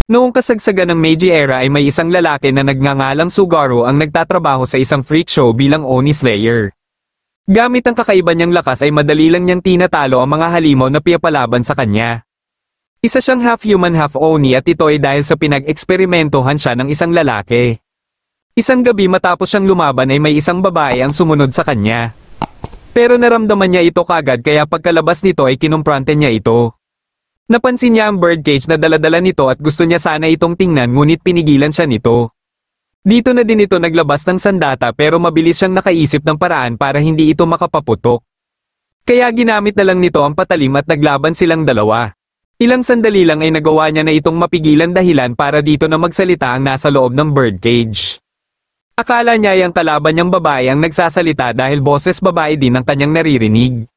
Noong kasagsagan ng Meiji era ay may isang lalaki na nagngangalang Sugaro ang nagtatrabaho sa isang freak show bilang Oni Slayer. Gamit ang kakaiba niyang lakas ay madali lang niyang tinatalo ang mga halimaw na piyapalaban sa kanya. Isa siyang half-human half-Oni at ito ay dahil sa pinag-eksperimentohan siya ng isang lalaki. Isang gabi matapos siyang lumaban ay may isang babae ang sumunod sa kanya. Pero naramdaman niya ito kagad kaya pagkalabas nito ay kinumprante niya ito. Napansin niya ang birdcage na daladala nito at gusto niya sana itong tingnan ngunit pinigilan siya nito. Dito na din ito naglabas ng sandata pero mabilis siyang nakaisip ng paraan para hindi ito makapaputok. Kaya ginamit na lang nito ang patalim at naglaban silang dalawa. Ilang sandali lang ay nagawa niya na itong mapigilan dahilan para dito na magsalita ang nasa loob ng birdcage. Akala niya ay ang kalaban niyang babae ang nagsasalita dahil boses babae din ang kanyang naririnig.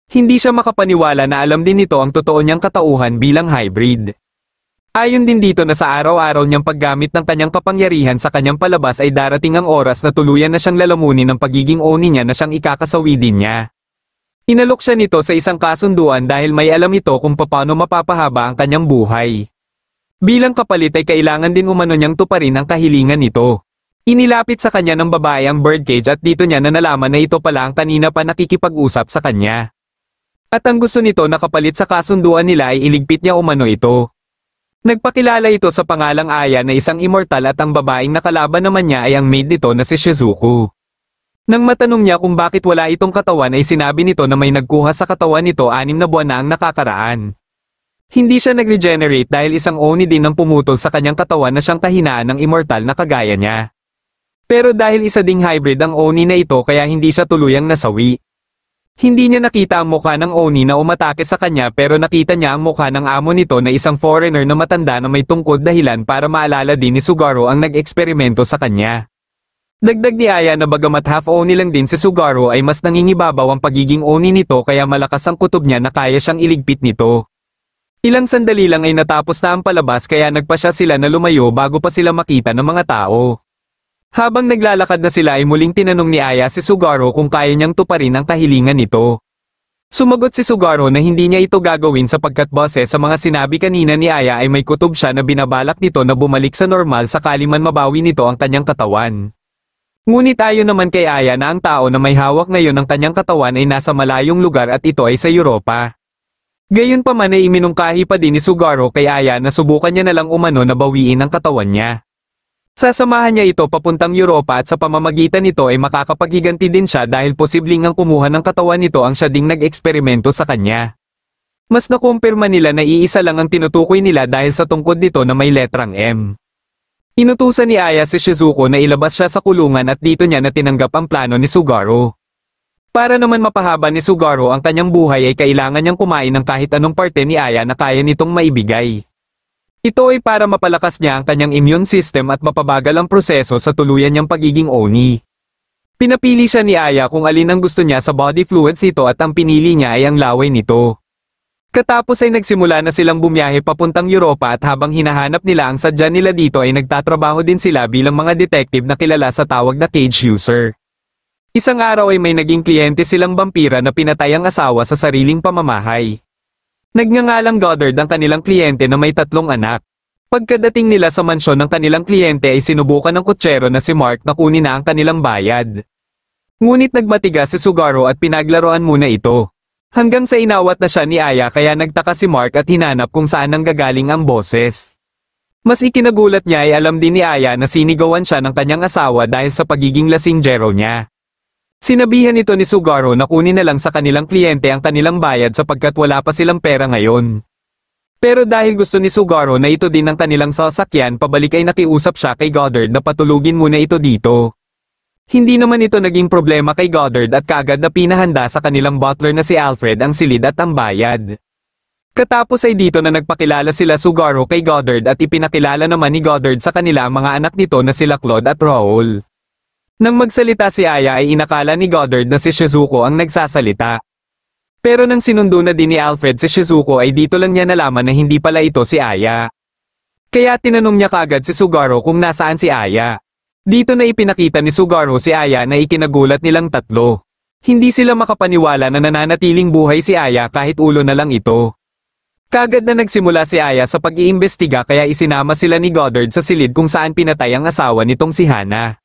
Hindi siya makapaniwala na alam din nito ang totoo niyang katauhan bilang hybrid. Ayon din dito na sa araw-araw niyang paggamit ng kanyang kapangyarihan sa kanyang palabas ay darating ang oras na tuluyan na siyang lalamunin ng pagiging Oni niya na siyang ikakasawi din niya. Inalok siya nito sa isang kasunduan dahil may alam ito kung paano mapapahaba ang kanyang buhay. Bilang kapalit ay kailangan din umano niyang tuparin ang kahilingan nito. Inilapit sa kanya ng babae ang birdcage at dito niya na nalaman na ito pala ang kanina pa nakikipag-usap sa kanya. At ang gusto nito na kapalit sa kasunduan nila ay iligpit niya umano ito. Nagpakilala ito sa pangalang Aya na isang immortal at ang babaeng nakalaban naman niya ay ang maid nito na si Shizuku. Nang matanong niya kung bakit wala itong katawan ay sinabi nito na may nagkuha sa katawan nito 6 na buwan na ang nakakaraan. Hindi siya nag-regenerate dahil isang Oni din ang pumutol sa kanyang katawan na siyang kahinaan ng immortal na kagaya niya. Pero dahil isa ding hybrid ang Oni na ito kaya hindi siya tuluyang nasawi. Hindi niya nakita ang mukha ng Oni na umatake sa kanya pero nakita niya ang mukha ng amo nito na isang foreigner na matanda na may tungkod dahilan para maalala din ni Sugaro ang nag-eksperimento sa kanya. Dagdag ni Aya na bagamat half-Oni lang din si Sugaro ay mas nangingibabaw ang pagiging Oni nito kaya malakas ang kutob niya na kaya siyang iligpit nito. Ilang sandali lang ay natapos na ang palabas kaya nagpasya sila na lumayo bago pa sila makita ng mga tao. Habang naglalakad na sila ay muling tinanong ni Aya si Sugaro kung kaya niyang tuparin ang kahilingan nito. Sumagot si Sugaro na hindi niya ito gagawin sapagkat base sa mga sinabi kanina ni Aya ay may kutob siya na binabalak nito na bumalik sa normal sakali man mabawi nito ang kanyang katawan. Ngunit ayon naman kay Aya na ang tao na may hawak ngayon ng kanyang katawan ay nasa malayong lugar at ito ay sa Europa. Gayunpaman ay iminungkahi pa din ni Sugaro kay Aya na subukan niya na lang umano na bawiin ang katawan niya. Sasamahan niya ito papuntang Europa at sa pamamagitan nito ay makakapaghiganti din siya dahil posibleng ang kumuha ng katawan nito ang siya ding nag-eksperimento sa kanya. Mas nakumpirma nila na iisa lang ang tinutukoy nila dahil sa tungkod nito na may letrang M. Inutusan ni Aya si Shizuko na ilabas siya sa kulungan at dito niya na tinanggap ang plano ni Sugaro. Para naman mapahaba ni Sugaro ang kanyang buhay ay kailangan niyang kumain ng kahit anong parte ni Aya na kaya nitong maibigay. Ito ay para mapalakas niya ang kanyang immune system at mapabagal ang proseso sa tuluyan niyang pagiging Oni. Pinapili siya ni Aya kung alin ang gusto niya sa body fluids ito at ang pinili niya ay ang laway nito. Katapos ay nagsimula na silang bumiyahe papuntang Europa at habang hinahanap nila ang sadya nila dito ay nagtatrabaho din sila bilang mga detective na kilala sa tawag na cage user. Isang araw ay may naging kliyente silang vampira na pinatay ang asawa sa sariling pamamahay. Nagngangalang Goddard ang kanilang kliyente na may 3 anak. Pagkadating nila sa mansyon ng kanilang kliyente ay sinubukan ng kutsero na si Mark na kunin na ang kanilang bayad. Ngunit nagmatigas si Sugaro at pinaglaruan muna ito. Hanggang sa inawat na siya ni Aya kaya nagtaka si Mark at hinanap kung saan nanggagaling ang boses. Mas ikinagulat niya ay alam din ni Aya na sinigawan siya ng kanyang asawa dahil sa pagiging lasinggero niya. Sinabihan ito ni Sugaro na kunin na lang sa kanilang kliyente ang kanilang bayad sapagkat wala pa silang pera ngayon. Pero dahil gusto ni Sugaro na ito din ang kanilang sasakyan pabalik ay nakiusap siya kay Goddard na patulugin muna ito dito. Hindi naman ito naging problema kay Goddard at kaagad na pinahanda sa kanilang butler na si Alfred ang silid at ang bayad. Katapos ay dito na nagpakilala sila Sugaro kay Goddard at ipinakilala naman ni Goddard sa kanila ang mga anak nito na sila Claude at Raoul. Nang magsalita si Aya ay inakala ni Goddard na si Shizuko ang nagsasalita. Pero nang sinundo na din ni Alfred si Shizuko ay dito lang niya nalaman na hindi pala ito si Aya. Kaya tinanong niya kaagad si Sugaro kung nasaan si Aya. Dito na ipinakita ni Sugaro si Aya na ikinagulat nilang tatlo. Hindi sila makapaniwala na nananatiling buhay si Aya kahit ulo na lang ito. Kagad na nagsimula si Aya sa pag-iimbestiga kaya isinama sila ni Goddard sa silid kung saan pinatay ang asawa nitong si Hana.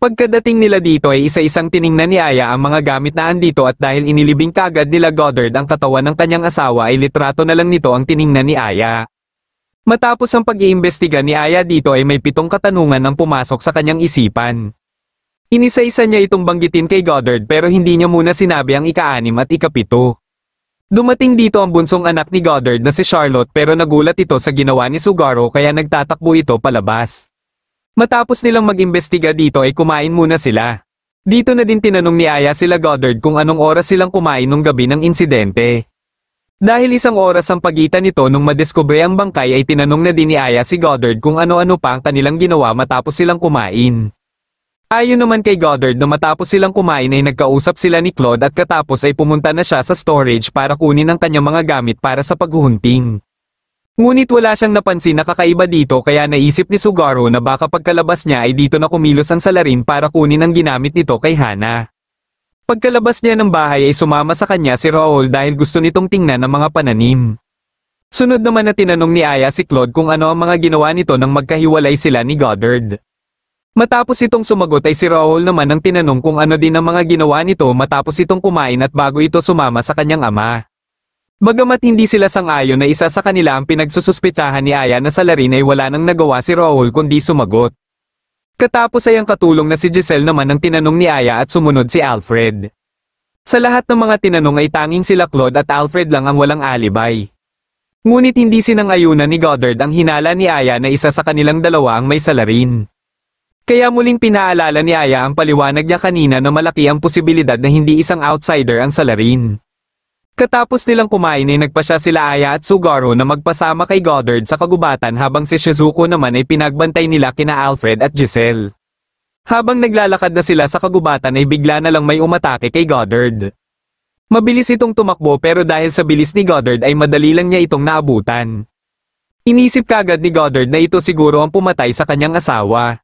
Pagkadating nila dito ay isa-isang tiningnan ni Aya ang mga gamit na andito at dahil inilibing kagad nila Goddard ang katawan ng kanyang asawa ay litrato na lang nito ang tiningnan ni Aya. Matapos ang pag-iimbestiga ni Aya dito ay may 7 katanungan ang pumasok sa kanyang isipan. Inisa-isa niya itong banggitin kay Goddard pero hindi niya muna sinabi ang ika-6 at ika-7. Dumating dito ang bunsong anak ni Goddard na si Charlotte pero nagulat ito sa ginawa ni Sugaro kaya nagtatakbo ito palabas. Matapos nilang mag-imbestiga dito ay kumain muna sila. Dito na din tinanong ni Aya sila Goddard kung anong oras silang kumain nung gabi ng insidente. Dahil 1 oras ang pagitan nito nung madiskubre ang bangkay ay tinanong na din ni Aya si Goddard kung ano-ano pa ang kanilang ginawa matapos silang kumain. Ayon naman kay Goddard na matapos silang kumain ay nagkausap sila ni Claude at katapos ay pumunta na siya sa storage para kunin ang kanyang mga gamit para sa paghunting. Ngunit wala siyang napansin na kakaiba dito kaya naisip ni Sugaro na baka pagkalabas niya ay dito na kumilos ang salarin para kunin ang ginamit nito kay Hana. Pagkalabas niya ng bahay ay sumama sa kanya si Raul dahil gusto nitong tingnan ang mga pananim. Sunod naman na tinanong ni Aya si Claude kung ano ang mga ginawa nito nang magkahiwalay sila ni Goddard. Matapos itong sumagot ay si Raul naman ang tinanong kung ano din ang mga ginawa nito matapos itong kumain at bago ito sumama sa kanyang ama. Bagamat hindi sila sang-ayon na isa sa kanila ang pinagsususpitahan ni Aya na salarin ay wala nang nagawa si Raul kundi sumagot. Katapos ay ang katulong na si Giselle naman ang tinanong ni Aya at sumunod si Alfred. Sa lahat ng mga tinanong ay tanging sila Claude at Alfred lang ang walang alibay. Ngunit hindi sinang-ayunan ni Goddard ang hinala ni Aya na isa sa kanilang dalawa ang may salarin. Kaya muling pinaalala ni Aya ang paliwanag niya kanina na malaki ang posibilidad na hindi isang outsider ang salarin. Katapos nilang kumain ay nagpasya sila Aya at Sugaro na magpasama kay Goddard sa kagubatan habang si Shizuko naman ay pinagbantay nila kina Alfred at Giselle. Habang naglalakad na sila sa kagubatan ay bigla na lang may umatake kay Goddard. Mabilis itong tumakbo pero dahil sa bilis ni Goddard ay madali lang niya itong naabutan. Inisip kagad ni Goddard na ito siguro ang pumatay sa kanyang asawa.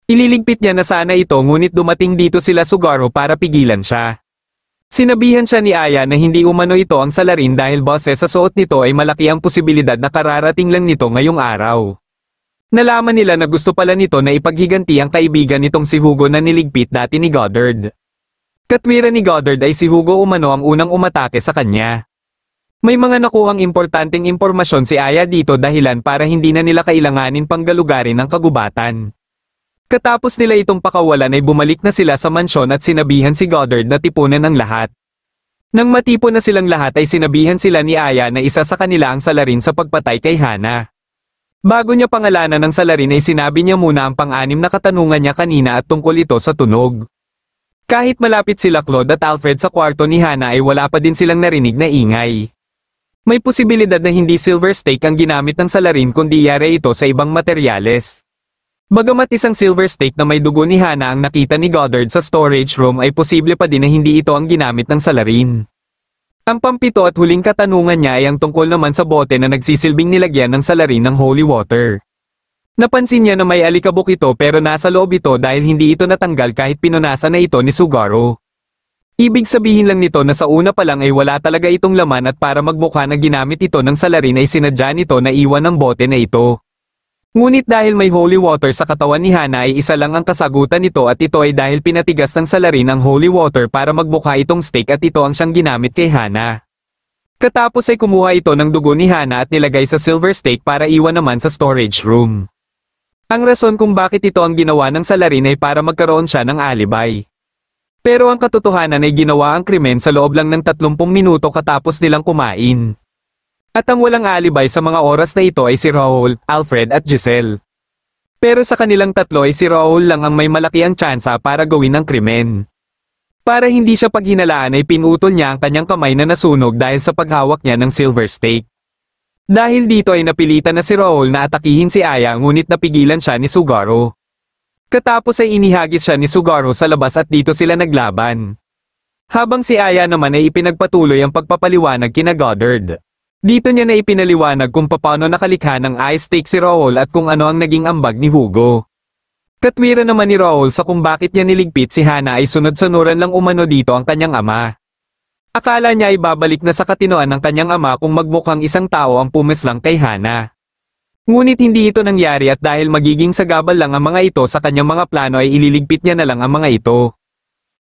Ililigpit niya na sana ito ngunit dumating dito sila Sugaro para pigilan siya. Sinabihan siya ni Aya na hindi umano ito ang salarin dahil boses sa suot nito ay malaki ang posibilidad na kararating lang nito ngayong araw. Nalaman nila na gusto pala nito na ipaghiganti ang kaibigan nitong si Hugo na niligpit dati ni Goddard. Katwiran ni Goddard ay si Hugo umano ang unang umatake sa kanya. May mga nakuhang importanteng impormasyon si Aya dito dahilan para hindi na nila kailanganin pang galugarin ang kagubatan. Katapos nila itong pakawalan ay bumalik na sila sa mansyon at sinabihan si Goddard na tipunan ang lahat. Nang matipon na silang lahat ay sinabihan sila ni Aya na isa sa kanila ang salarin sa pagpatay kay Hana. Bago niya pangalanan ng salarin ay sinabi niya muna ang pang-6 na katanungan niya kanina at tungkol ito sa tunog. Kahit malapit sila Claude at Alfred sa kwarto ni Hana ay wala pa din silang narinig na ingay. May posibilidad na hindi silver stake ang ginamit ng salarin kundi yari ito sa ibang materyales. Bagamat isang silver stake na may dugo ni Hana ang nakita ni Goddard sa storage room ay posible pa din na hindi ito ang ginamit ng salarin. Ang pang-7 at huling katanungan niya ay ang tungkol naman sa bote na nagsisilbing nilagyan ng salarin ng holy water. Napansin niya na may alikabok ito pero nasa loob ito dahil hindi ito natanggal kahit pinunasan na ito ni Sugaro. Ibig sabihin lang nito na sa una pa lang ay wala talaga itong laman at para magmukha na ginamit ito ng salarin ay sinadya nito na iwan ng bote na ito. Ngunit dahil may holy water sa katawan ni Hana ay isa lang ang kasagutan nito at ito ay dahil pinatigas ng salarin ang holy water para magmukha itong stake at ito ang siyang ginamit kay Hana. Katapos ay kumuha ito ng dugo ni Hana at nilagay sa silver stake para iwan naman sa storage room. Ang rason kung bakit ito ang ginawa ng salarin ay para magkaroon siya ng alibay. Pero ang katotohanan ay ginawa ang krimen sa loob lang ng 30 minuto katapos nilang kumain. At ang walang alibay sa mga oras na ito ay si Raul, Alfred at Giselle. Pero sa kanilang tatlo ay si Raul lang ang may malaki ang tsansa para gawin ang krimen. Para hindi siya paghinalaan ay pinutol niya ang kanyang kamay na nasunog dahil sa paghawak niya ng silver stake. Dahil dito ay napilitan na si Raul na atakihin si Aya ngunit napigilan siya ni Sugaro. Katapos ay inihagis siya ni Sugaro sa labas at dito sila naglaban. Habang si Aya naman ay ipinagpatuloy ang pagpapaliwanag kina Goddard. Dito niya na ipinaliwanag kung paano nakalikha ng ice stake si Raul at kung ano ang naging ambag ni Hugo. Katwiran naman ni Raul sa kung bakit niya niligpit si Hana ay sunod-sunuran lang umano dito ang kanyang ama. Akala niya ay babalik na sa katinoan ng kanyang ama kung magmukhang isang tao ang pumislang kay Hana. Ngunit hindi ito nangyari at dahil magiging sagabal lang ang mga ito sa kanyang mga plano ay ililigpit niya na lang ang mga ito.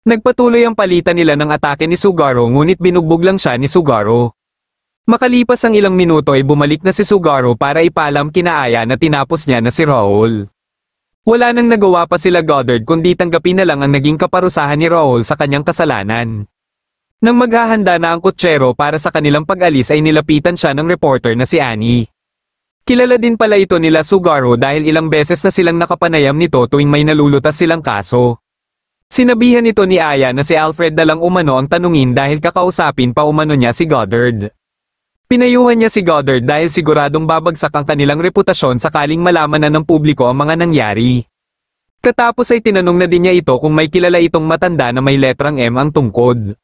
Nagpatuloy ang palitan nila ng atake ni Sugaro ngunit binugbog lang siya ni Sugaro. Makalipas ang ilang minuto ay bumalik na si Sugaro para ipaalam kina Aya na tinapos niya na si Raul. Wala nang nagawa pa sila Goddard kundi tanggapin na lang ang naging kaparusahan ni Raul sa kanyang kasalanan. Nang maghahanda na ang kutsero para sa kanilang pag-alis ay nilapitan siya ng reporter na si Annie. Kilala din pala ito nila Sugaro dahil ilang beses na silang nakapanayam nito tuwing may nalulutas silang kaso. Sinabihan nito ni Aya na si Alfred na lang umano ang tanungin dahil kakausapin pa umano niya si Goddard. Pinayuhan niya si Goddard dahil siguradong babagsak ang kanilang reputasyon sakaling malaman na ng publiko ang mga nangyari. Katapos ay tinanong na din niya ito kung may kilala itong matanda na may letrang M ang tungkod.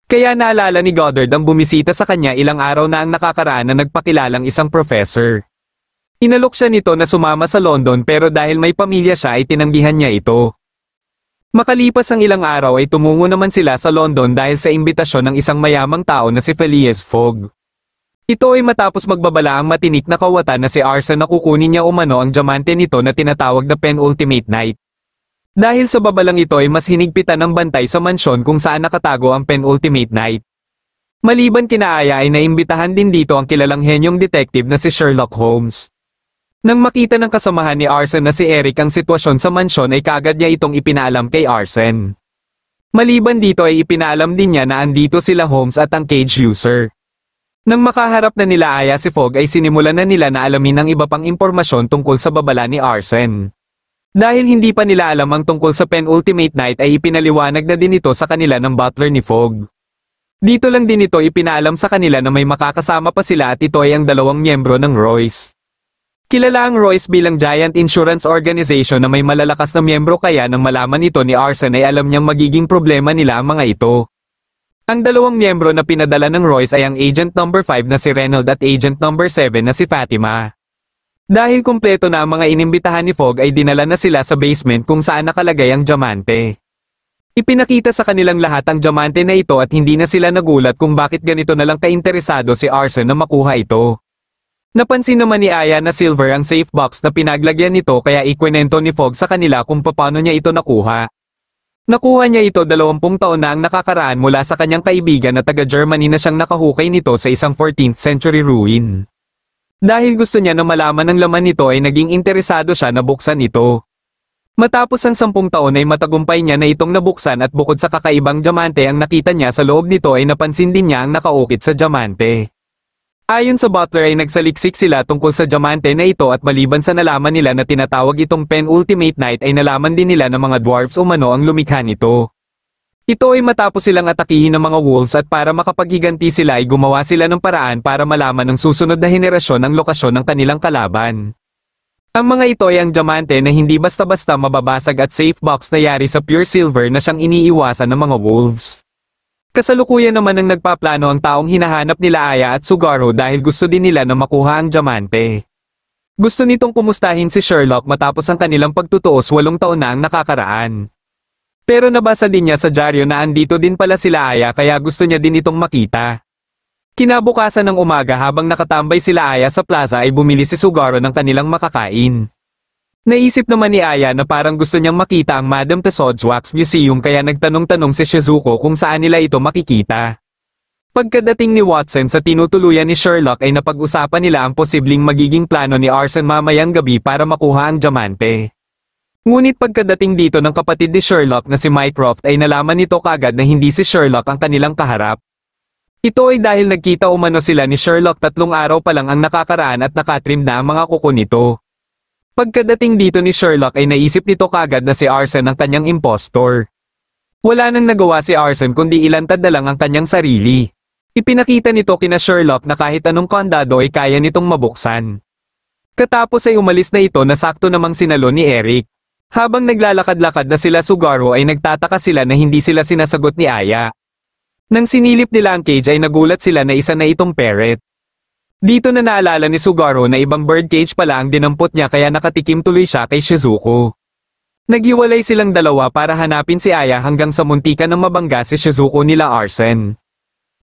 Kaya naalala ni Goddard ang bumisita sa kanya ilang araw na ang nakakaraan na nagpakilalang isang professor. Inalok siya nito na sumama sa London pero dahil may pamilya siya ay tinanggihan niya ito. Makalipas ang ilang araw ay tumungo naman sila sa London dahil sa imbitasyon ng isang mayamang tao na si Phileas Fogg. Ito ay matapos magbabala ang matinik na kawatan na si Arson na kukunin niya umano ang diamante nito na tinatawag na Penultimate Night. Dahil sa babalang ito ay mas hinigpitan ng bantay sa mansyon kung saan nakatago ang Penultimate Night. Maliban kina Aya ay naimbitahan din dito ang kilalang henyong detective na si Sherlock Holmes. Nang makita ng kasamahan ni Arson na si Eric ang sitwasyon sa mansyon ay kaagad niya itong ipinaalam kay Arson. Maliban dito ay ipinaalam din niya na andito sila Holmes at ang cage user. Nang makaharap na nila Aya si Fogg ay sinimulan na nila na alamin ang iba pang impormasyon tungkol sa babala ni Arson. Dahil hindi pa nila alam ang tungkol sa Penultimate Night ay ipinaliwanag na din ito sa kanila ng butler ni Fogg. Dito lang din ito ipinaalam sa kanila na may makakasama pa sila at ito ay ang dalawang miyembro ng Royce. Kilala ang Royce bilang giant insurance organization na may malalakas na miyembro kaya nang malaman ito ni Arson ay alam niyang magiging problema nila ang mga ito. Ang dalawang miyembro na pinadala ng Royce ay ang Agent number 5 na si Reynold at Agent number 7 na si Fatima. Dahil kumpleto na ang mga inimbitahan ni Fogg ay dinala na sila sa basement kung saan nakalagay ang diamante. Ipinakita sa kanilang lahat ang diamante na ito at hindi na sila nagulat kung bakit ganito na lang kainteresado si Arson na makuha ito. Napansin naman ni Aya na silver ang safe box na pinaglagyan nito kaya ikwinento ni Fogg sa kanila kung paano niya ito nakuha. Nakuha niya ito 20 taon na ang nakakaraan mula sa kanyang kaibigan na taga-Germany na siyang nakahukay nito sa isang 14th century ruin. Dahil gusto niya na malaman ang laman nito ay naging interesado siya na buksan ito. Matapos ang 10 taon ay matagumpay niya na itong nabuksan at bukod sa kakaibang diamante ang nakita niya sa loob nito ay napansin din niya ang nakaukit sa diamante. Ayon sa butler ay nagsaliksik sila tungkol sa diamante na ito at maliban sa nalaman nila na tinatawag itong Penultimate Night ay nalaman din nila na mga dwarfs umano ang lumikha nito. Ito ay matapos silang atakihin ng mga wolves at para makapaghiganti sila ay gumawa sila ng paraan para malaman ng susunod na henerasyon ang lokasyon ng kanilang kalaban. Ang mga ito ay ang diamante na hindi basta-basta mababasag at safe box na yari sa pure silver na siyang iniiwasan ng mga wolves. Kasalukuyan naman ang nagpaplano ang taong hinahanap nila Aya at Sugaro dahil gusto din nila na makuha ang diamante. Gusto nitong kumustahin si Sherlock matapos ang kanilang pagtutuos 8 taon na ang nakakaraan. Pero nabasa din niya sa dyaryo na andito din pala sila Aya kaya gusto niya din itong makita. Kinabukasan ng umaga habang nakatambay sila Aya sa plaza ay bumili si Sugaro ng kanilang makakain. Naisip naman ni Aya na parang gusto niyang makita ang Madame Tussauds Wax Museum kaya nagtanong-tanong si Shizuko kung saan nila ito makikita. Pagkadating ni Watson sa tinutuluyan ni Sherlock ay napag-usapan nila ang posibleng magiging plano ni Arson mamayang gabi para makuha ang diamante. Ngunit pagkadating dito ng kapatid ni Sherlock na si Mycroft ay nalaman nito kagad na hindi si Sherlock ang kanilang kaharap. Ito ay dahil nagkita umano sila ni Sherlock 3 araw pa lang ang nakakaraan at nakatrim na ang mga kuko nito. Pagkadating dito ni Sherlock ay naisip nito kagad na si Arson ang kanyang impostor. Wala nang nagawa si Arson kundi ilantad na lang ang kanyang sarili. Ipinakita nito kina Sherlock na kahit anong kandado ay kaya nitong mabuksan. Katapos ay umalis na ito na sakto namang sinalo ni Eric. Habang naglalakad-lakad na sila Sugaro ay nagtataka sila na hindi sila sinasagot ni Aya. Nang sinilip nila ang cage ay nagulat sila na isa na itong parrot. Dito na naalala ni Sugaro na ibang birdcage pala ang dinampot niya kaya nakatikim tuloy siya kay Shizuko. Naghiwalay silang dalawa para hanapin si Aya hanggang sa muntikan ng mabangga si Shizuko nila Arson.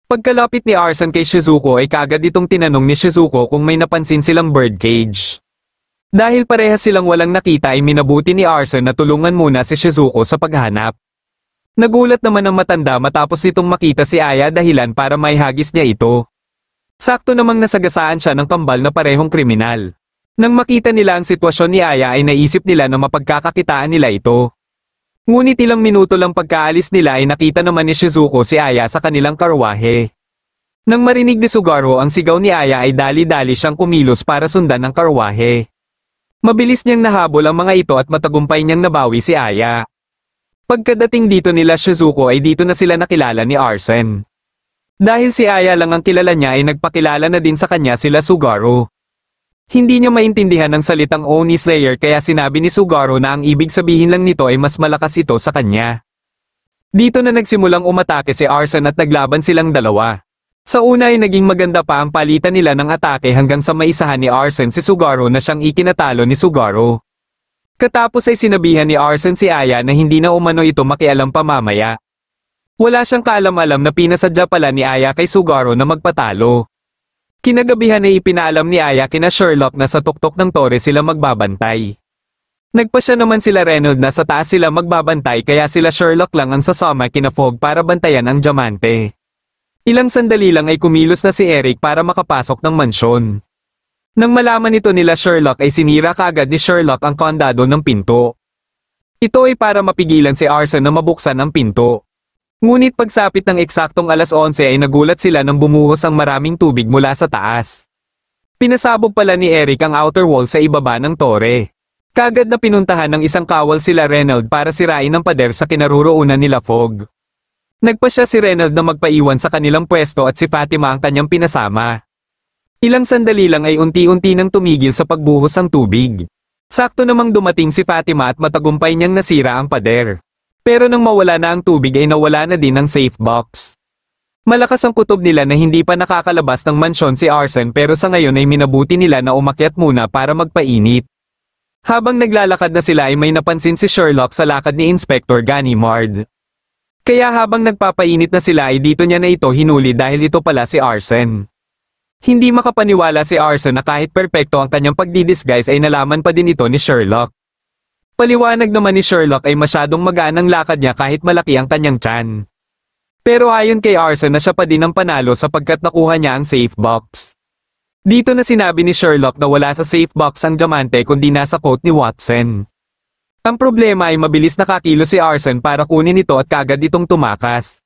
Pagkalapit ni Arson kay Shizuko ay kaagad itong tinanong ni Shizuko kung may napansin silang birdcage. Dahil parehas silang walang nakita ay minabuti ni Arson na tulungan muna si Shizuko sa paghanap. Nagulat naman ang matanda matapos nitong makita si Aya dahilan para maihagis niya ito. Sakto namang nasagasaan siya ng kambal na parehong kriminal. Nang makita nila ang sitwasyon ni Aya ay naisip nila na mapagkakakitaan nila ito. Ngunit ilang minuto lang pagkaalis nila ay nakita naman ni Shizuko si Aya sa kanilang karwahe. Nang marinig ni Sugaro ang sigaw ni Aya ay dali-dali siyang kumilos para sundan ang karwahe. Mabilis niyang nahabol ang mga ito at matagumpay niyang nabawi si Aya. Pagkadating dito nila Shizuko ay dito na sila nakilala ni Arson. Dahil si Aya lang ang kilala niya ay nagpakilala na din sa kanya sila Sugaro. Hindi niya maintindihan ang salitang Oni Slayer kaya sinabi ni Sugaro na ang ibig sabihin lang nito ay mas malakas ito sa kanya. Dito na nagsimulang umatake si Arson at naglaban silang dalawa. Sa una ay naging maganda pa ang palitan nila ng atake hanggang sa maisahan ni Arson si Sugaro na siyang ikinatalo ni Sugaro. Katapos ay sinabihan ni Arson si Aya na hindi na umano ito makialam pa mamaya. Wala siyang kaalam-alam na pinasadya pala ni Aya kay Sugaro na magpatalo. Kinagabihan ay ipinaalam ni Aya kina Sherlock na sa tuktok ng tore sila magbabantay. Nagpasya naman sila Reynolds na sa taas sila magbabantay kaya sila Sherlock lang ang sasama kina Fogg para bantayan ang diamante. Ilang sandali lang ay kumilos na si Eric para makapasok ng mansyon. Nang malaman ito nila Sherlock ay sinira kaagad ni Sherlock ang kandado ng pinto. Ito ay para mapigilan si Arson na mabuksan ang pinto. Ngunit pagsapit ng eksaktong alas 11 ay nagulat sila nang bumuhos ang maraming tubig mula sa taas. Pinasabog pala ni Eric ang outer wall sa ibaba ng tore. Kaagad na pinuntahan ng isang kawal sila Reynolds para sirain ang pader sa kinaroroonan nila Fogg. Nagpasya si Reynolds na magpaiwan sa kanilang pwesto at si Fatima ang kanyang pinasama. Ilang sandali lang ay unti-unti nang tumigil sa pagbuhos ang tubig. Sakto namang dumating si Fatima at matagumpay niyang nasira ang pader. Pero nang mawala na ang tubig ay nawala na din ang safe box. Malakas ang kutob nila na hindi pa nakakalabas ng mansyon si Arson pero sa ngayon ay minabuti nila na umakyat muna para magpainit. Habang naglalakad na sila ay may napansin si Sherlock sa lakad ni Inspector Ganimard. Kaya habang nagpapainit na sila ay dito niya na ito hinuli dahil ito pala si Arson. Hindi makapaniwala si Arson na kahit perpekto ang kanyang pagdidisguise ay nalaman pa din ito ni Sherlock. Paliwanag naman ni Sherlock ay masyadong magaan ang lakad niya kahit malaki ang kanyang tiyan. Pero ayon kay Arson na siya pa din ang panalo sapagkat nakuha niya ang safe box. Dito na sinabi ni Sherlock na wala sa safe box ang diamante kundi nasa coat ni Watson. Ang problema ay mabilis nakakilo si Arson para kunin ito at kaagad itong tumakas.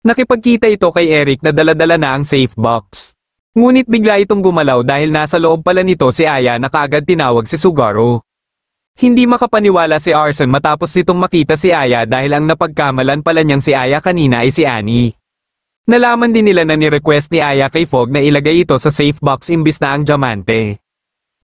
Nakipagkita ito kay Eric na dala-dala na ang safe box. Ngunit bigla itong gumalaw dahil nasa loob pala nito si Aya na kaagad tinawag si Sugaro. Hindi makapaniwala si Arson matapos nitong makita si Aya dahil ang napagkamalan pala niyang si Aya kanina ay si Annie. Nalaman din nila na ni-request ni Aya kay Fogg na ilagay ito sa safe box imbis na ang diamante.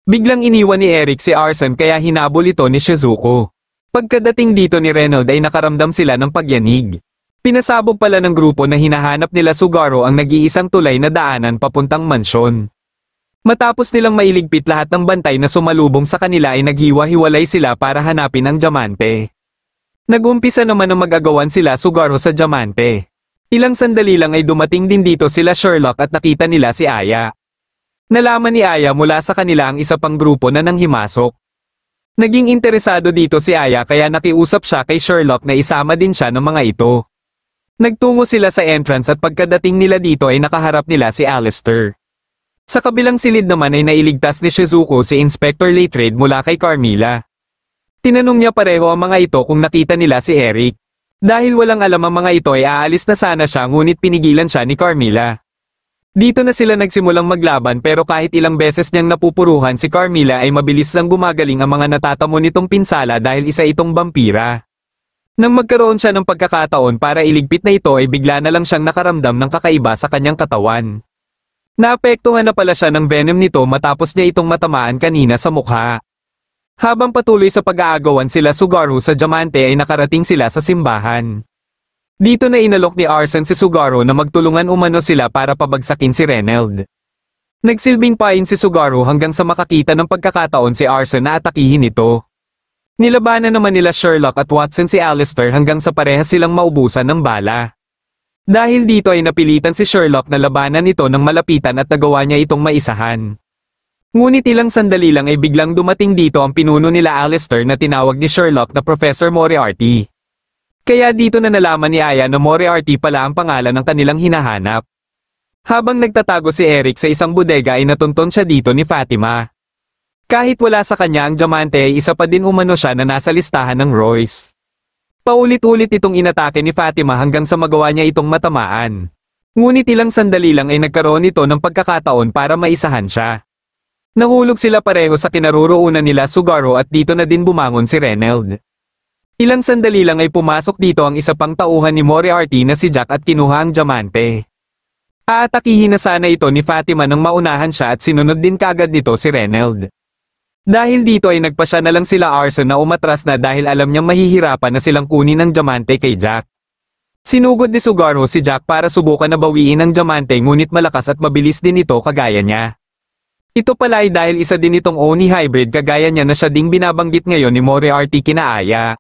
Biglang iniwan ni Eric si Arson kaya hinabol ito ni Shizuko. Pagkadating dito ni Reynolds ay nakaramdam sila ng pagyanig. Pinasabog pala ng grupo na hinahanap nila Sugaro ang nag-iisang tulay na daanan papuntang mansyon. Matapos nilang mailigpit lahat ng bantay na sumalubong sa kanila ay naghiwa-hiwalay sila para hanapin ang diamante. Nag-umpisa naman ng mag-agawan sila Sugaro sa diamante. Ilang sandali lang ay dumating din dito sila Sherlock at nakita nila si Aya. Nalaman ni Aya mula sa kanila ang isa pang grupo na nanghimasok. Naging interesado dito si Aya kaya nakiusap siya kay Sherlock na isama din siya ng mga ito. Nagtungo sila sa entrance at pagkadating nila dito ay nakaharap nila si Alistair. Sa kabilang silid naman ay nailigtas ni Shizuko si Inspector Laytrade mula kay Carmilla. Tinanong niya pareho ang mga ito kung nakita nila si Eric. Dahil walang alam ang mga ito ay aalis na sana siya ngunit pinigilan siya ni Carmilla. Dito na sila nagsimulang maglaban pero kahit ilang beses niyang napupuruhan si Carmilla ay mabilis lang gumagaling ang mga natatamo nitong pinsala dahil isa itong vampira. Nang magkaroon siya ng pagkakataon para iligpit na ito ay bigla na lang siyang nakaramdam ng kakaiba sa kanyang katawan. Naapektuhan na pala siya ng venom nito matapos niya itong matamaan kanina sa mukha. Habang patuloy sa pag-aagawan sila Sugaro sa diamante ay nakarating sila sa simbahan. Dito na inalok ni Arson si Sugaro na magtulungan umano sila para pabagsakin si Reynolds. Nagsilbing pain si Sugaro hanggang sa makakita ng pagkakataon si Arson na atakihin ito. Nilabanan naman nila Sherlock at Watson si Alistair hanggang sa parehas silang maubusan ng bala. Dahil dito ay napilitan si Sherlock na labanan ito ng malapitan at nagawa niya itong maisahan. Ngunit ilang sandali lang ay biglang dumating dito ang pinuno nila Alistair na tinawag ni Sherlock na Professor Moriarty. Kaya dito na nalaman ni Aya na Moriarty pala ang pangalan ng kanilang hinahanap. Habang nagtatago si Eric sa isang bodega ay natunton siya dito ni Fatima. Kahit wala sa kanya ang diamante ay isa pa din umano siya na nasa listahan ng Royce. Paulit-ulit itong inatake ni Fatima hanggang sa magawa niya itong matamaan. Ngunit ilang sandali lang ay nagkaroon ito ng pagkakataon para maisahan siya. Nahulog sila pareho sa kinaroroonan nila Sugaro at dito na din bumangon si Renald. Ilang sandali lang ay pumasok dito ang isa pang tauhan ni Moriarty na si Jack at kinuha ang diamante. Aatakihin na sana ito ni Fatima nang maunahan siya at sinunod din kagad nito si Renald. Dahil dito ay nagpasya na lang sila Arson na umatras na dahil alam niyang mahihirapan na silang kunin ang diamante kay Jack. Sinugod ni Sugaro si Jack para subukan na bawiin ang diamante ngunit malakas at mabilis din ito kagaya niya. Ito pala ay dahil isa din itong Oni hybrid kagaya niya na siya ding binabanggit ngayon ni Moriarty kina Aya.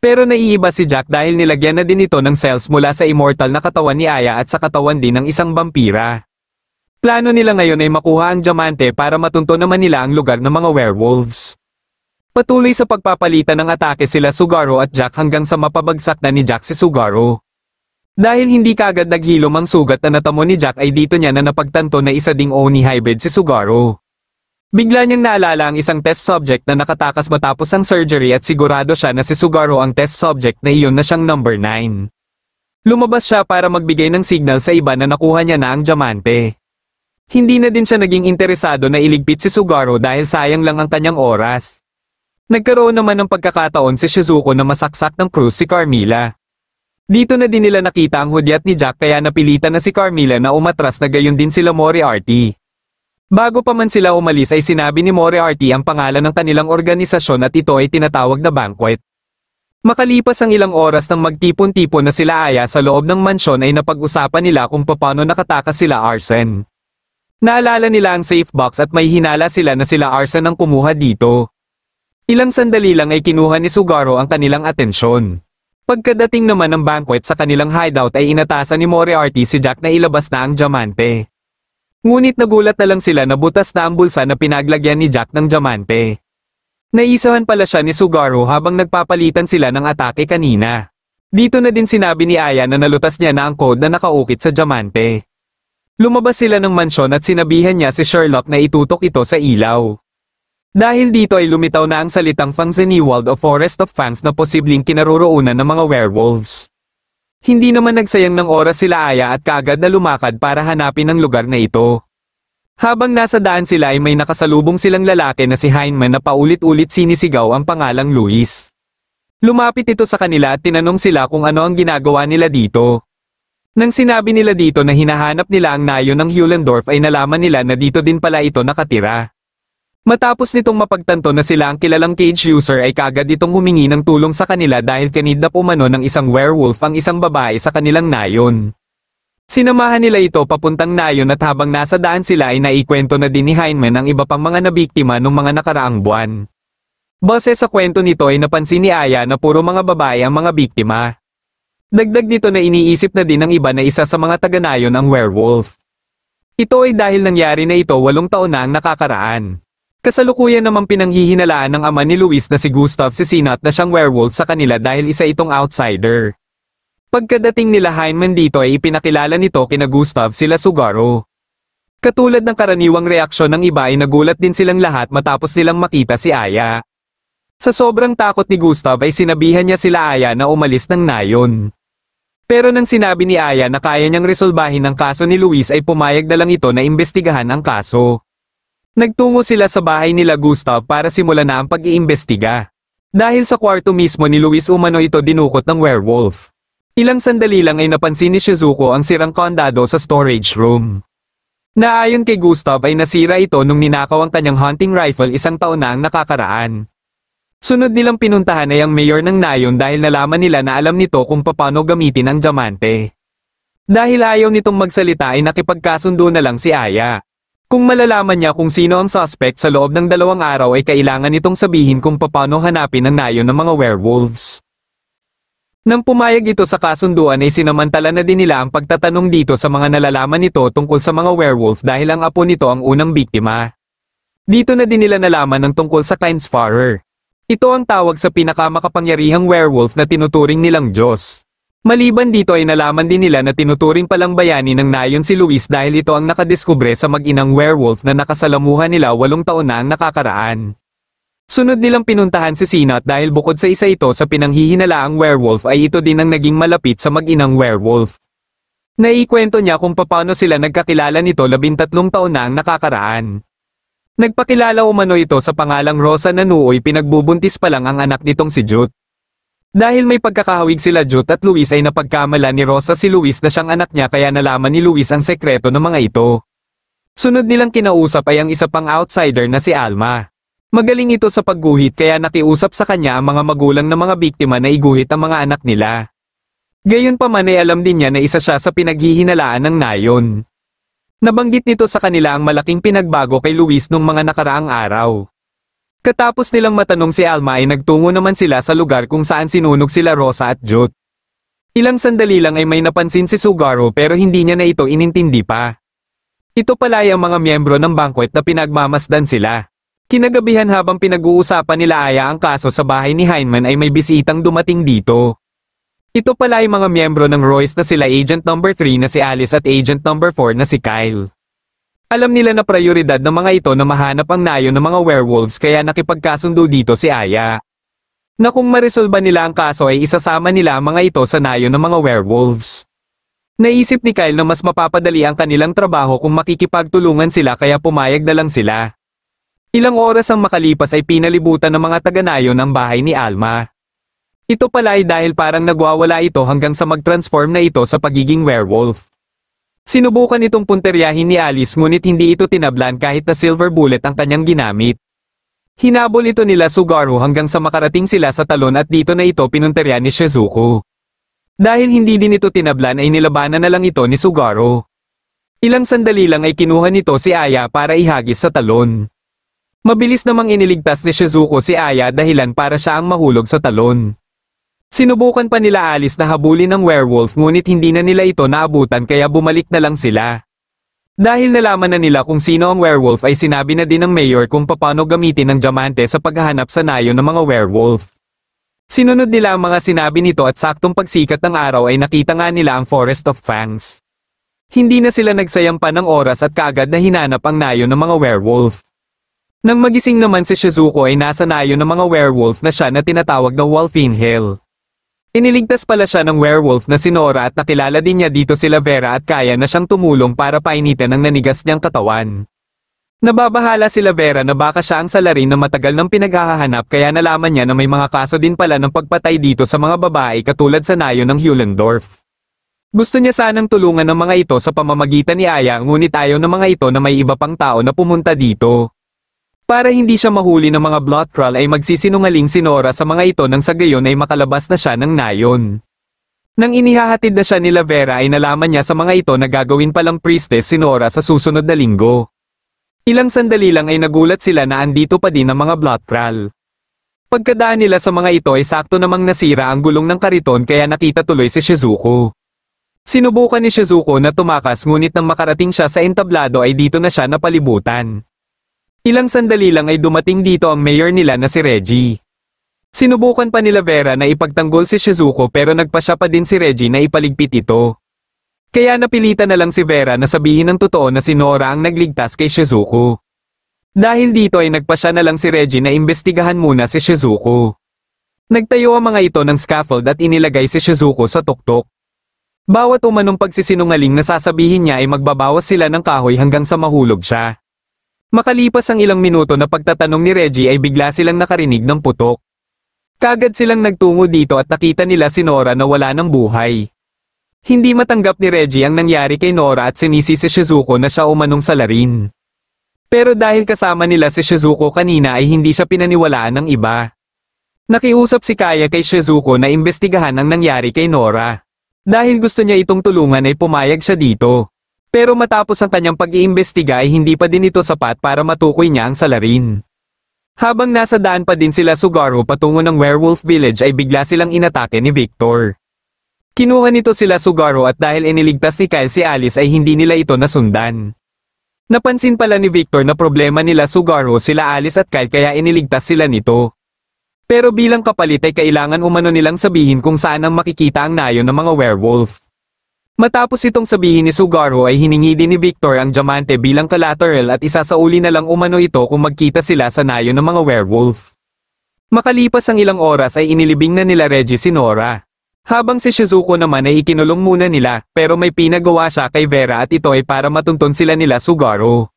Pero naiiba si Jack dahil nilagyan na din ito ng cells mula sa immortal na katawan ni Aya at sa katawan din ng isang vampira. Plano nila ngayon ay makuha ang diamante para matunto naman nila ang lugar ng mga werewolves. Patuloy sa pagpapalitan ng atake sila Sugaro at Jack hanggang sa mapabagsak na ni Jack si Sugaro. Dahil hindi kagad naghilom ang sugat na natamo ni Jack ay dito niya na napagtanto na isa ding Oni hybrid si Sugaro. Bigla niyang naalala ang isang test subject na nakatakas matapos ang surgery at sigurado siya na si Sugaro ang test subject na iyon na siyang number 9. Lumabas siya para magbigay ng signal sa iba na nakuha niya na ang diamante. Hindi na din siya naging interesado na iligpit si Sugaro dahil sayang lang ang kanyang oras. Nagkaroon naman ng pagkakataon si Shizuko na masaksak ng krus si Carmilla. Dito na din nila nakita ang hudyat ni Jack kaya napilitan na si Carmilla na umatras na gayon din sila Moriarty. Bago pa man sila umalis ay sinabi ni Moriarty ang pangalan ng kanilang organisasyon at ito ay tinatawag na banquet. Makalipas ang ilang oras nang magtipon-tipon na sila Aya sa loob ng mansyon ay napag-usapan nila kung paano nakatakas sila Arsen. Naalala nila ang safe box at may hinala sila na sila Arsen ang kumuha dito. Ilang sandali lang ay kinuha ni Sugaro ang kanilang atensyon. Pagkadating naman ng banquet sa kanilang hideout ay inatasan ni Moriarty si Jack na ilabas na ang diamante. Ngunit nagulat na lang sila na butas na ang bulsa na pinaglagyan ni Jack ng diamante. Naisahan pala siya ni Sugaro habang nagpapalitan sila ng atake kanina. Dito na din sinabi ni Aya na nalutas niya na ang code na nakaukit sa diamante. Lumabas sila ng mansyon at sinabihan niya si Sherlock na itutok ito sa ilaw. Dahil dito ay lumitaw na ang salitang Fangzeniwald o Forest of Fangs na posibleng kinaroroonan ng mga werewolves. Hindi naman nagsayang ng oras sila Aya at kaagad na lumakad para hanapin ang lugar na ito. Habang nasa daan sila ay may nakasalubong silang lalaki na si Heinemann na paulit-ulit sinisigaw ang pangalang Luis. Lumapit ito sa kanila at tinanong sila kung ano ang ginagawa nila dito. Nang sinabi nila dito na hinahanap nila ang nayon ng Hullendorf ay nalaman nila na dito din pala ito nakatira. Matapos nitong mapagtanto na sila ang kilalang cage user ay kaagad itong humingi ng tulong sa kanila dahil kinidnap umano ng isang werewolf ang isang babae sa kanilang nayon. Sinamahan nila ito papuntang nayon at habang nasa daan sila ay naikwento na din ni Heinemann ang iba pang mga nabiktima nung mga nakaraang buwan. Base sa kwento nito ay napansin ni Aya na puro mga babae ang mga biktima. Dagdag nito na iniisip na din ng iba na isa sa mga taga-nayon ang werewolf. Ito ay dahil nangyari na ito 8 taon na ang nakakaraan. Kasalukuyan namang pinanghihinalaan ng ama ni Luis na si Gustav Cecinat na siyang werewolf sa kanila dahil isa itong outsider. Pagkadating nila Heinemann dito ay ipinakilala nito kina Gustav sila Sugaro. Katulad ng karaniwang reaksyon ng iba ay nagulat din silang lahat matapos nilang makita si Aya. Sa sobrang takot ni Gustav ay sinabihan niya sila Aya na umalis ng nayon. Pero nang sinabi ni Aya na kaya niyang resolbahin ang kaso ni Luis ay pumayag na lang ito na imbestigahan ang kaso. Nagtungo sila sa bahay nila Gustav para simulan na ang pag-iimbestiga. Dahil sa kwarto mismo ni Luis umano ito dinukot ng werewolf. Ilang sandali lang ay napansin ni Shizuko ang sirang kandado sa storage room. Naayon kay Gustav ay nasira ito nung ninakaw ang kanyang hunting rifle 1 taon na ang nakakaraan. Sunod nilang pinuntahan ay ang mayor ng nayon dahil nalaman nila na alam nito kung paano gamitin ang diamante. Dahil ayaw nitong magsalita ay nakipagkasundo na lang si Aya. Kung malalaman niya kung sino ang suspect sa loob ng 2 araw ay kailangan nitong sabihin kung paano hanapin ang nayon ng mga werewolves. Nang pumayag ito sa kasunduan ay sinamantala na din nila ang pagtatanong dito sa mga nalalaman nito tungkol sa mga werewolf dahil ang apo nito ang unang biktima. Dito na din nila nalaman ang tungkol sa Kleinsfarer. Ito ang tawag sa pinakamakapangyarihang werewolf na tinuturing nilang Diyos. Maliban dito ay nalaman din nila na tinuturing palang bayani ng nayon si Luis dahil ito ang nakadiskubre sa mag-inang werewolf na nakasalamuhan nila 8 taon na ang nakakaraan. Sunod nilang pinuntahan si Sinat dahil bukod sa isa ito sa pinanghihinalaang werewolf ay ito din ang naging malapit sa mag-inang werewolf. Naikwento niya kung paano sila nagkakilala nito 13 taon na ang nakakaraan. Nagpakilala umano ito sa pangalang Rosa na nooy pinagbubuntis pa lang ang anak nitong si Jute. Dahil may pagkakahawig sila Jute at Luis ay napagkamala ni Rosa si Luis na siyang anak niya kaya nalaman ni Luis ang sekreto ng mga ito. Sunod nilang kinausap ay ang isa pang outsider na si Alma. Magaling ito sa pagguhit kaya nakiusap sa kanya ang mga magulang ng mga biktima na iguhit ang mga anak nila. Gayunpaman ay alam din niya na isa siya sa pinaghihinalaan ng nayon. Nabanggit nito sa kanila ang malaking pinagbago kay Luis nung mga nakaraang araw. Katapos nilang matanong si Alma ay nagtungo naman sila sa lugar kung saan sinunog sila Rosa at Jute. Ilang sandali lang ay may napansin si Sugaro pero hindi niya na ito inintindi pa. Ito pala ay ang mga miyembro ng banquet na pinagmamasdan sila. Kinagabihan habang pinag-uusapan nila Aya ang kaso sa bahay ni Heinemann ay may bisitang dumating dito. Ito pala ay mga miyembro ng Royce na sila Agent number 3 na si Alice at Agent number 4 na si Kyle. Alam nila na prioridad ng mga ito na mahanap ang nayon ng mga werewolves kaya nakipagkasundo dito si Aya. Na kung maresolba nila ang kaso ay isasama nila ang mga ito sa nayon ng mga werewolves. Naisip ni Kyle na mas mapapadali ang kanilang trabaho kung makikipagtulungan sila kaya pumayag na lang sila. Ilang oras ang makalipas ay pinalibutan ng mga taga-nayon ang bahay ni Alma. Ito pala ay dahil parang nagwawala ito hanggang sa mag-transform na ito sa pagiging werewolf. Sinubukan itong punteryahin ni Alice ngunit hindi ito tinablan kahit na silver bullet ang kanyang ginamit. Hinabol ito nila Sugaro hanggang sa makarating sila sa talon at dito na ito pinunterya ni Shizuko. Dahil hindi din ito tinablan ay nilabanan na lang ito ni Sugaro. Ilang sandali lang ay kinuha nito si Aya para ihagis sa talon. Mabilis namang iniligtas ni Shizuko si Aya dahilan para siya ang mahulog sa talon. Sinubukan pa nila Alice na habulin ng werewolf ngunit hindi na nila ito naabutan kaya bumalik na lang sila. Dahil nalaman na nila kung sino ang werewolf ay sinabi na din ng mayor kung paano gamitin ang diamante sa paghahanap sa nayon ng mga werewolf. Sinunod nila ang mga sinabi nito at saktong pagsikat ng araw ay nakita nga nila ang Forest of Fangs. Hindi na sila nagsayang pa ng oras at kaagad na hinanap ang nayon ng mga werewolf. Nang magising naman si Shizuko ay nasa nayon ng mga werewolf na siya na tinatawag na Wolfenhill. Iniligtas pala siya ng werewolf na si Nora at nakilala din niya dito sila Vera at kaya na siyang tumulong para painitin ang nanigas niyang katawan. Nababahala sila Vera na baka siya ang salarin na matagal nang pinaghahanap kaya nalaman niya na may mga kaso din pala ng pagpatay dito sa mga babae katulad sa nayon ng Hullendorf. Gusto niya sanang tulungan ng mga ito sa pamamagitan ni Aya ngunit ayaw ng mga ito na may iba pang tao na pumunta dito. Para hindi siya mahuli ng mga blood troll ay magsisinungaling si Nora sa mga ito nang sa gayon ay makalabas na siya ng nayon. Nang inihahatid na siya nila Vera ay nalaman niya sa mga ito na gagawin palang priestess si Nora sa susunod na linggo. Ilang sandali lang ay nagulat sila na andito pa din ang mga blood troll. Pagkadaan nila sa mga ito ay sakto namang nasira ang gulong ng kariton kaya nakita tuloy si Shizuko. Sinubukan ni Shizuko na tumakas ngunit nang makarating siya sa entablado ay dito na siya napalibutan. Ilang sandali lang ay dumating dito ang mayor nila na si Reggie. Sinubukan pa nila Vera na ipagtanggol si Shizuko pero nagpasya pa din si Reggie na ipaligpit ito. Kaya napilitan na lang si Vera na sabihin ng totoo na si Nora ang nagligtas kay Shizuko. Dahil dito ay nagpasya na lang si Reggie na imbestigahan muna si Shizuko. Nagtayo ang mga ito ng scaffold at inilagay si Shizuko sa tuktok. Bawat umanong pagsisinungaling na sasabihin niya ay magbabawas sila ng kahoy hanggang sa mahulog siya. Makalipas ang ilang minuto na pagtatanong ni Reggie ay bigla silang nakarinig ng putok. Kagad silang nagtungo dito at nakita nila si Nora na wala ng buhay. Hindi matanggap ni Reggie ang nangyari kay Nora at sinisi si Shizuko na siya umanong salarin. Pero dahil kasama nila si Shizuko kanina ay hindi siya pinaniwalaan ng iba. Nakiusap si Kaya kay Shizuko na imbestigahan ang nangyari kay Nora. Dahil gusto niya itong tulungan ay pumayag siya dito. Pero matapos ang kanyang pag-iimbestiga ay hindi pa din ito sapat para matukoy niya ang salarin. Habang nasa daan pa din sila Sugaro patungo ng Werewolf Village ay bigla silang inatake ni Victor. Kinuha nito sila Sugaro at dahil iniligtas ni Kyle si Alice ay hindi nila ito nasundan. Napansin pala ni Victor na problema nila Sugaro sila Alice at Kyle kaya iniligtas sila nito. Pero bilang kapalit ay kailangan umano nilang sabihin kung saan ang makikita ang nayon ng mga werewolf. Matapos itong sabihin ni Sugaro ay hiningi din ni Victor ang diamante bilang collateral at isasauli na lang umano ito kung magkita sila sa nayon ng mga werewolf. Makalipas ang ilang oras ay inilibing na nila Reggie si Nora. Habang si Shizuko naman ay ikinulong muna nila pero may pinagawa siya kay Vera at ito ay para matunton sila nila Sugaro.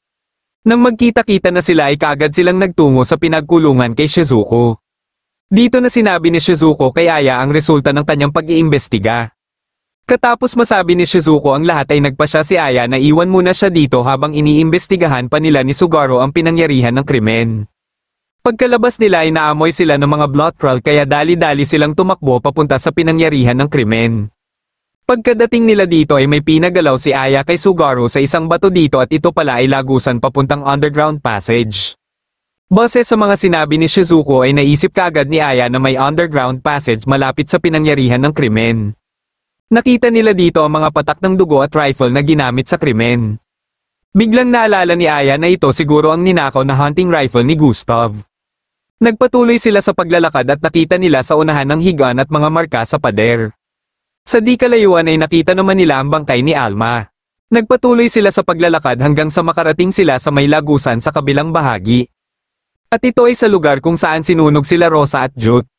Nang magkita-kita na sila ay kaagad silang nagtungo sa pinagkulungan kay Shizuko. Dito na sinabi ni Shizuko kay Aya ang resulta ng kanyang pag-iimbestiga. Katapos masabi ni Shizuko ang lahat ay nagpasya si Aya na iwan muna siya dito habang iniimbestigahan pa nila ni Sugaro ang pinangyarihan ng krimen. Pagkalabas nila ay naamoy sila ng mga blood trail kaya dali-dali silang tumakbo papunta sa pinangyarihan ng krimen. Pagkadating nila dito ay may pinagalaw si Aya kay Sugaro sa isang bato dito at ito pala ay lagusan papuntang underground passage. Base sa mga sinabi ni Shizuko ay naisip kaagad ni Aya na may underground passage malapit sa pinangyarihan ng krimen. Nakita nila dito ang mga patak ng dugo at rifle na ginamit sa krimen. Biglang naalala ni Aya na ito siguro ang ninakaw na hunting rifle ni Gustav. Nagpatuloy sila sa paglalakad at nakita nila sa unahan ng higaan at mga marka sa pader. Sa di kalayuan ay nakita naman nila ang bangkay ni Alma. Nagpatuloy sila sa paglalakad hanggang sa makarating sila sa may lagusan sa kabilang bahagi. At ito ay sa lugar kung saan sinunog sila Rosa at Jute.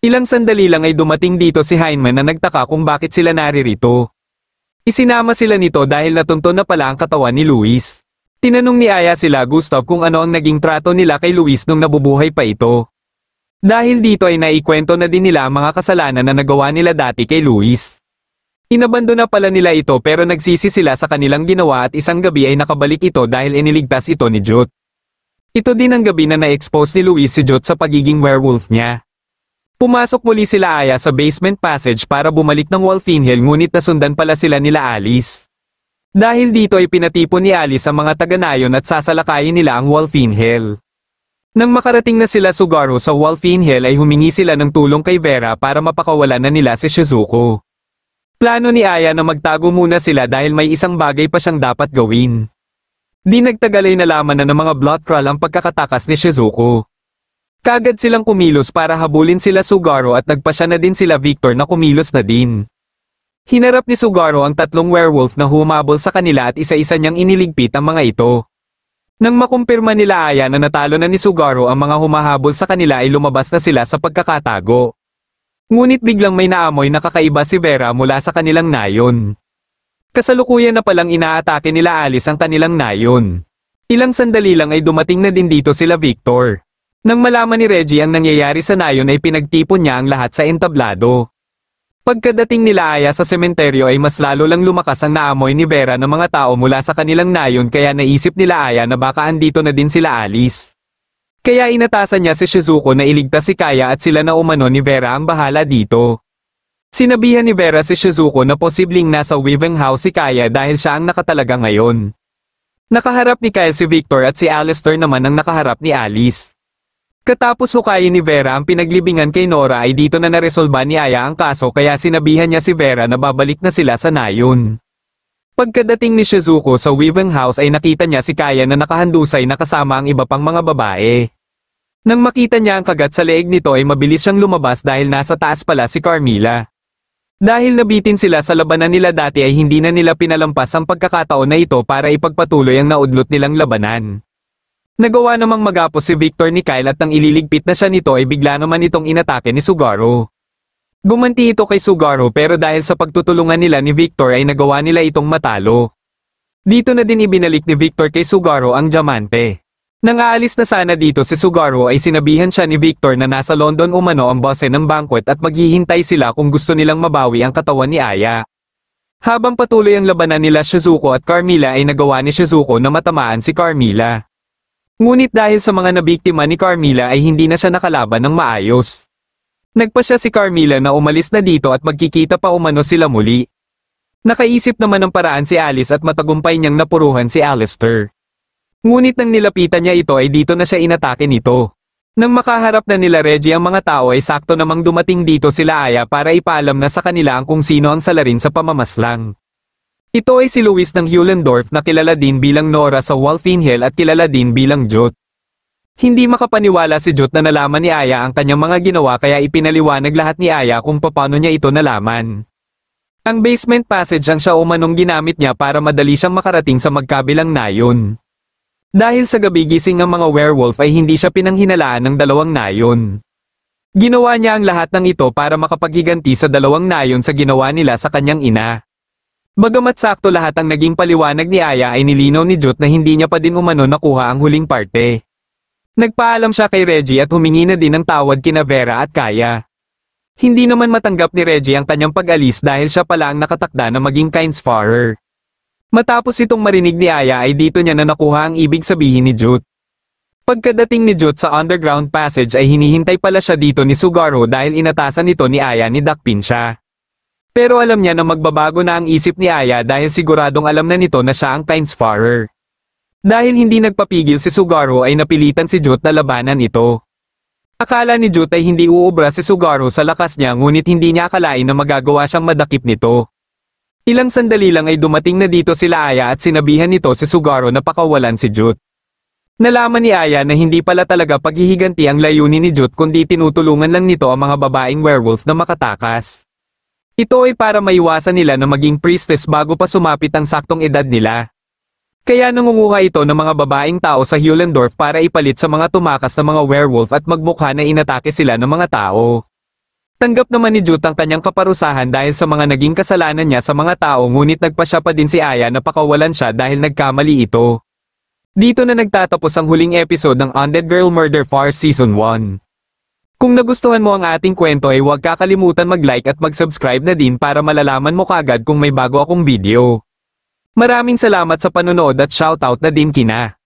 Ilang sandali lang ay dumating dito si Heinemann na nagtaka kung bakit sila naririto. Isinama sila nito dahil natunton na pala ang katawan ni Luis. Tinanong ni Aya sila Gustav kung ano ang naging trato nila kay Luis nung nabubuhay pa ito. Dahil dito ay naikwento na din nila ang mga kasalanan na nagawa nila dati kay Luis. Inabando na pala nila ito pero nagsisi sila sa kanilang ginawa at isang gabi ay nakabalik ito dahil iniligtas ito ni Jute. Ito din ang gabi na na-expose ni Luis si Jute sa pagiging werewolf niya. Pumasok muli sila Aya sa basement passage para bumalik ng Wolfenhill ngunit nasundan pala sila nila Alice. Dahil dito ay pinatipon ni Alice ang mga taga-nayon at sasalakayin nila ang Wolfenhill. Nang makarating na sila Sugaro sa Wolfenhill ay humingi sila ng tulong kay Vera para mapakawalan na nila si Shizuko. Plano ni Aya na magtago muna sila dahil may isang bagay pa siyang dapat gawin. Di nagtagal ay nalaman na ng mga blood trail ang pagkakatakas ni Shizuko. Kagad silang kumilos para habulin sila Sugaro at nagpasya na din sila Victor na kumilos na din. Hinarap ni Sugaro ang tatlong werewolf na humabol sa kanila at isa-isa niyang iniligpit ang mga ito. Nang makumpirma nila Aya na natalo na ni Sugaro ang mga humahabol sa kanila ay lumabas na sila sa pagkakatago. Ngunit biglang may naamoy na kakaiba si Vera mula sa kanilang nayon. Kasalukuyan na palang inaatake nila Alice ang kanilang nayon. Ilang sandali lang ay dumating na din dito sila Victor. Nang malaman ni Reggie ang nangyayari sa nayon ay pinagtipon niya ang lahat sa entablado. Pagkadating nila Aya sa sementeryo ay mas lalo lang lumakas ang naamoy ni Vera ng mga tao mula sa kanilang nayon kaya naisip nila Aya na baka andito na din sila Alice. Kaya inatasan niya si Shizuko na iligtas si Kaya at sila na umano ni Vera ang bahala dito. Sinabihan ni Vera si Shizuko na posibleng nasa weaving house si Kaya dahil siya ang nakatalaga ngayon. Nakaharap ni Kyle si Victor at si Alistair naman ang nakaharap ni Alice. Katapos hukayin ni Vera ang pinaglibingan kay Nora ay dito na naresolba ni Aya ang kaso kaya sinabihan niya si Vera na babalik na sila sa nayon. Pagkadating ni Shizuko sa weaving house ay nakita niya si Kaya na nakahandusay na kasama ang iba pang mga babae. Nang makita niya ang kagat sa leeg nito ay mabilis siyang lumabas dahil nasa taas pala si Carmilla. Dahil nabitin sila sa labanan nila dati ay hindi na nila pinalampas ang pagkakataon na ito para ipagpatuloy ang naudlot nilang labanan. Nagawa namang magapos si Victor ni Kyle at nang ililigpit na siya nito ay bigla naman itong inatake ni Sugaro. Gumanti ito kay Sugaro pero dahil sa pagtutulungan nila ni Victor ay nagawa nila itong matalo. Dito na din ibinalik ni Victor kay Sugaro ang diamante. Nang aalis na sana dito si Sugaro ay sinabihan siya ni Victor na nasa London umano ang boss ng banquet at maghihintay sila kung gusto nilang mabawi ang katawan ni Aya. Habang patuloy ang labanan nila Shizuko at Carmilla ay nagawa ni Shizuko na matamaan si Carmilla. Ngunit dahil sa mga nabiktima ni Carmilla ay hindi na siya nakalaban ng maayos. Nagpasya si Carmilla na umalis na dito at magkikita pa umano sila muli. Nakaisip naman ng paraan si Alice at matagumpay niyang napuruhan si Alistair. Ngunit nang nilapitan niya ito ay dito na siya inatake nito. Nang makaharap na nila Reggie ang mga tao ay sakto namang dumating dito sila Aya para ipaalam na sa kanila ang kung sino ang salarin sa pamamaslang. Ito ay si Luis ng Hullendorf na kilala din bilang Nora sa Wolfenhill at kilala din bilang Jut. Hindi makapaniwala si Jut na nalaman ni Aya ang kanyang mga ginawa kaya ipinaliwanag lahat ni Aya kung paano niya ito nalaman. Ang basement passage ang siya umanong ginamit niya para madali siyang makarating sa magkabilang nayon. Dahil sa gabi gising ang mga werewolf ay hindi siya pinanghinalaan ng dalawang nayon. Ginawa niya ang lahat ng ito para makapaghiganti sa dalawang nayon sa ginawa nila sa kanyang ina. Bagamat sakto lahat ang naging paliwanag ni Aya ay nilinaw ni Jut na hindi niya pa din umano nakuha ang huling parte. Nagpaalam siya kay Reggie at humingi na din ng tawad kina Vera at Kaya. Hindi naman matanggap ni Reggie ang kanyang pag-alis dahil siya pala ang nakatakda na maging Kynesfarer. Matapos itong marinig ni Aya ay dito niya na nakuha ang ibig sabihin ni Jut. Pagkadating ni Jut sa underground passage ay hinihintay pala siya dito ni Sugaro dahil inatasan nito ni Aya ni Dakpin siya. Pero alam niya na magbabago na ang isip ni Aya dahil siguradong alam na nito na siya ang Kynesfarer. Dahil hindi nagpapigil si Sugaro ay napilitan si Jut na labanan ito. Akala ni Jut ay hindi uubra si Sugaro sa lakas niya ngunit hindi niya akalain na magagawa siyang madakip nito. Ilang sandali lang ay dumating na dito sila Aya at sinabihan nito si Sugaro na pakawalan si Jut. Nalaman ni Aya na hindi pala talaga paghihiganti ang layunin ni Jut kundi tinutulungan lang nito ang mga babaeng werewolf na makatakas. Ito ay para maiwasan nila na maging priestess bago pa sumapit ang saktong edad nila. Kaya nangunguha ito ng mga babaeng tao sa Hullendorf para ipalit sa mga tumakas na mga werewolf at magmukha na inatake sila ng mga tao. Tanggap naman ni Jut ang kanyang kaparusahan dahil sa mga naging kasalanan niya sa mga tao ngunit nagpasya pa din si Aya na pakawalan siya dahil nagkamali ito. Dito na nagtatapos ang huling episode ng Undead Girl Murder Farce Season 1. Kung nagustuhan mo ang ating kwento ay huwag kakalimutan mag-like at mag-subscribe na din para malalaman mo kagad kung may bago akong video. Maraming salamat sa panonood at shoutout na din kina